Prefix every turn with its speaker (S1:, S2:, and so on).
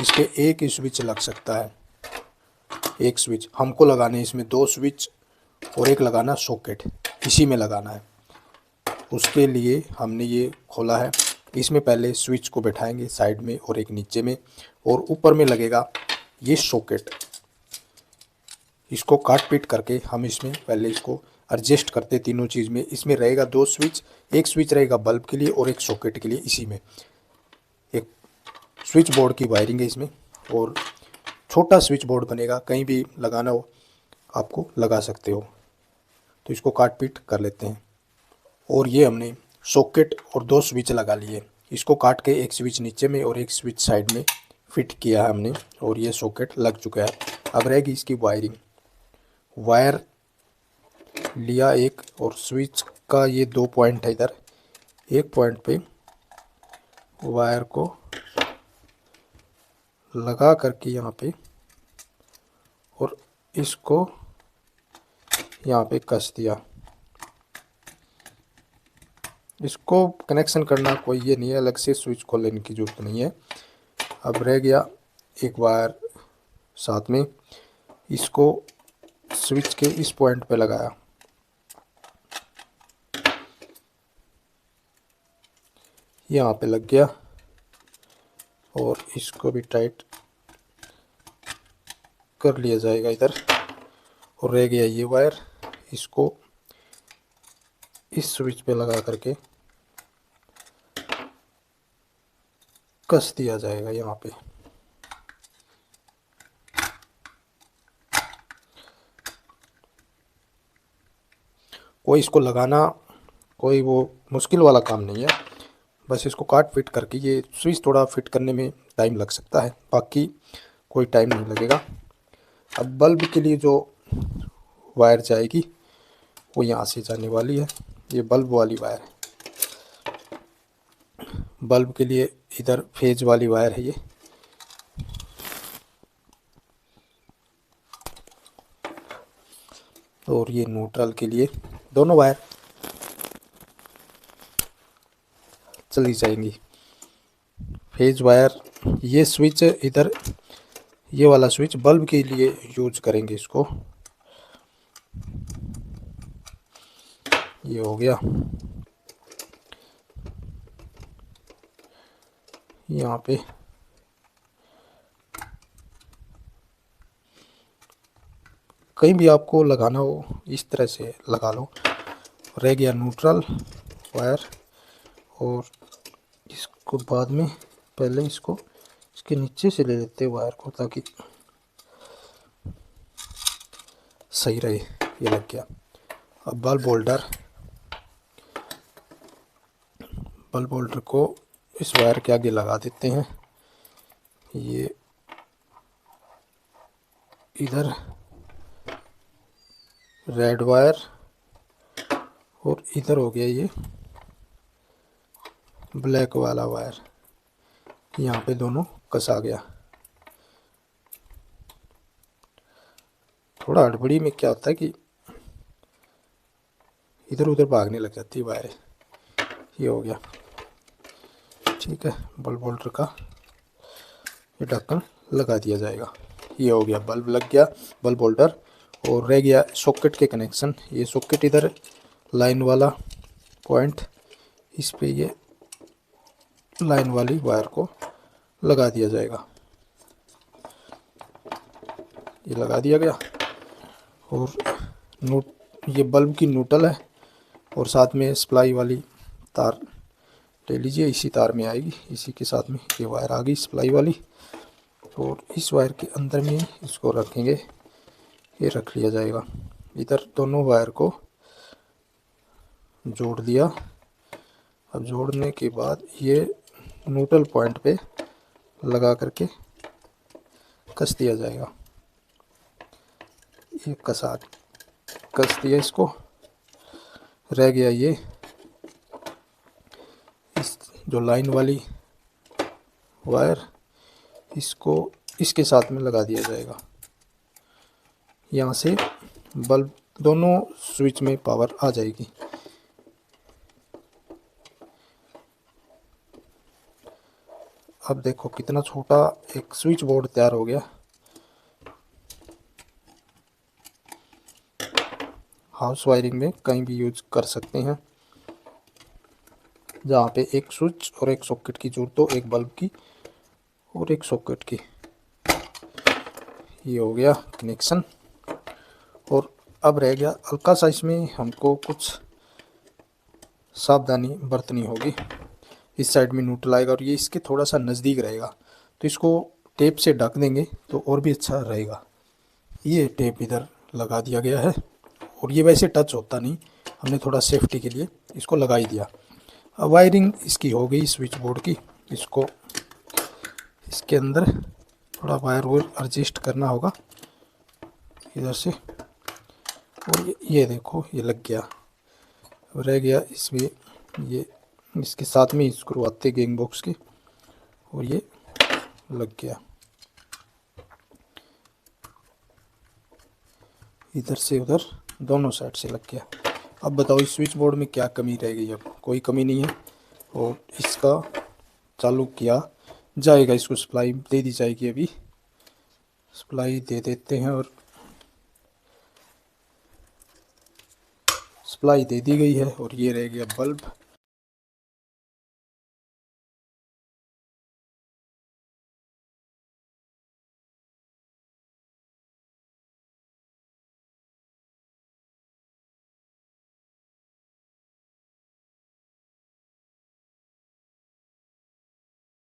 S1: इस पे एक ही स्विच लग सकता है, एक स्विच। हमको लगाने हैं इसमें 2 स्विच और एक लगाना सॉकेट, इसी में लगाना है। उसके लिए हमने ये खोला है। इसमें पहले स्विच को बैठाएंगे साइड में और एक नीचे में, और ऊपर में लगेगा ये सॉकेट। इसको काट पीट करके हम इसमें पहले इसको एडजस्ट करते तीनों चीज़ में। इसमें रहेगा 2 स्विच, एक स्विच रहेगा बल्ब के लिए और एक सॉकेट के लिए। इसी में एक स्विच बोर्ड की वायरिंग है इसमें, और छोटा स्विच बोर्ड बनेगा, कहीं भी लगाना हो आपको लगा सकते हो। तो इसको काट पीट कर लेते हैं। और ये हमने सॉकेट और 2 स्विच लगा लिए। इसको काट के एक स्विच नीचे में और एक स्विच साइड में फिट किया है हमने, और ये सॉकेट लग चुका है। अब रहेगी इसकी वायरिंग। वायर लिया एक, और स्विच का ये 2 पॉइंट है इधर। एक पॉइंट पे वायर को लगा करके यहाँ पे, और इसको यहाँ पे कस दिया। इसको कनेक्शन करना कोई ये नहीं है, अलग से स्विच खोल लेने की ज़रूरत नहीं है। अब रह गया एक वायर साथ में, इसको स्विच के इस पॉइंट पे लगाया। यहाँ पे लग गया, और इसको भी टाइट कर लिया जाएगा इधर। और रह गया ये वायर, इसको इस स्विच पे लगा करके कस दिया जाएगा यहाँ पे। कोई इसको लगाना कोई वो मुश्किल वाला काम नहीं है, बस इसको काट फिट करके। ये स्विच थोड़ा फिट करने में टाइम लग सकता है, बाकी कोई टाइम नहीं लगेगा। अब बल्ब के लिए जो वायर जाएगी वो यहाँ से जाने वाली है, ये बल्ब वाली वायर है। बल्ब के लिए इधर फेज वाली वायर है ये। और ये न्यूट्रल के लिए दोनों वायर चली जाएंगी। फेज वायर, ये स्विच इधर, ये वाला स्विच बल्ब के लिए यूज करेंगे इसको। ये हो गया। यहाँ पे कहीं भी आपको लगाना हो इस तरह से लगा लो। रह गया न्यूट्रल वायर, और इसको बाद में पहले इसको इसके नीचे से ले लेते हैं वायर को, ताकि सही रहे। ये लग गया। अब बल्ब होल्डर को इस वायर के आगे लगा देते हैं। ये इधर रेड वायर, और इधर हो गया ये ब्लैक वाला वायर। यहाँ पे दोनों कसा गया। थोड़ा हड़बड़ी में क्या होता है कि इधर उधर भागने लग जाती है वायर। ये हो गया, ठीक है। बल्ब होल्डर का ये ढक्कन लगा दिया जाएगा। ये हो गया, बल्ब लग गया, बल्ब होल्डर। और रह गया सॉकेट के कनेक्शन। ये सॉकेट इधर लाइन वाला पॉइंट, इस पे ये लाइन वाली वायर को लगा दिया जाएगा। ये लगा दिया गया। और ये बल्ब की न्यूट्रल है, और साथ में सप्लाई वाली तार ले लीजिए, इसी तार में आएगी। इसी के साथ में ये वायर आ गई सप्लाई वाली, और इस वायर के अंदर में इसको रखेंगे। ये रख लिया जाएगा। इधर दोनों वायर को जोड़ दिया। अब जोड़ने के बाद ये न्यूट्रल पॉइंट पे लगा करके कस दिया जाएगा। ये कस दिया इसको। रह गया ये इस जो लाइन वाली वायर, इसको इसके साथ में लगा दिया जाएगा। यहाँ से बल्ब दोनों स्विच में पावर आ जाएगी। अब देखो कितना छोटा एक स्विच बोर्ड तैयार हो गया। हाउस वायरिंग में कहीं भी यूज कर सकते हैं, जहाँ पे एक स्विच और एक सॉकेट की जरूरत हो, एक बल्ब की और एक सॉकेट की। ये हो गया कनेक्शन। और अब रह गया हल्का सा, इसमें हमको कुछ सावधानी बरतनी होगी। इस साइड में न्यूट्रल आएगा और ये इसके थोड़ा सा नज़दीक रहेगा, तो इसको टेप से ढक देंगे तो और भी अच्छा रहेगा। ये टेप इधर लगा दिया गया है और ये वैसे टच होता नहीं, हमने थोड़ा सेफ्टी के लिए इसको लगा ही दिया। अब वायरिंग इसकी हो गई स्विच बोर्ड की। इसको इसके अंदर थोड़ा वायर एडजस्ट करना होगा इधर से, और ये देखो ये लग गया। अब रह गया इसमें ये इसके साथ में स्क्रू आते गैंग बॉक्स के, और ये लग गया। इधर से उधर दोनों साइड से लग गया। अब बताओ इस स्विच बोर्ड में क्या कमी रह गई? अब कोई कमी नहीं है। और इसका चालू किया जाएगा, इसको सप्लाई दे दी जाएगी। अभी सप्लाई दे देते हैं और सप्लाई दे दी गई है। और ये रह गया बल्ब।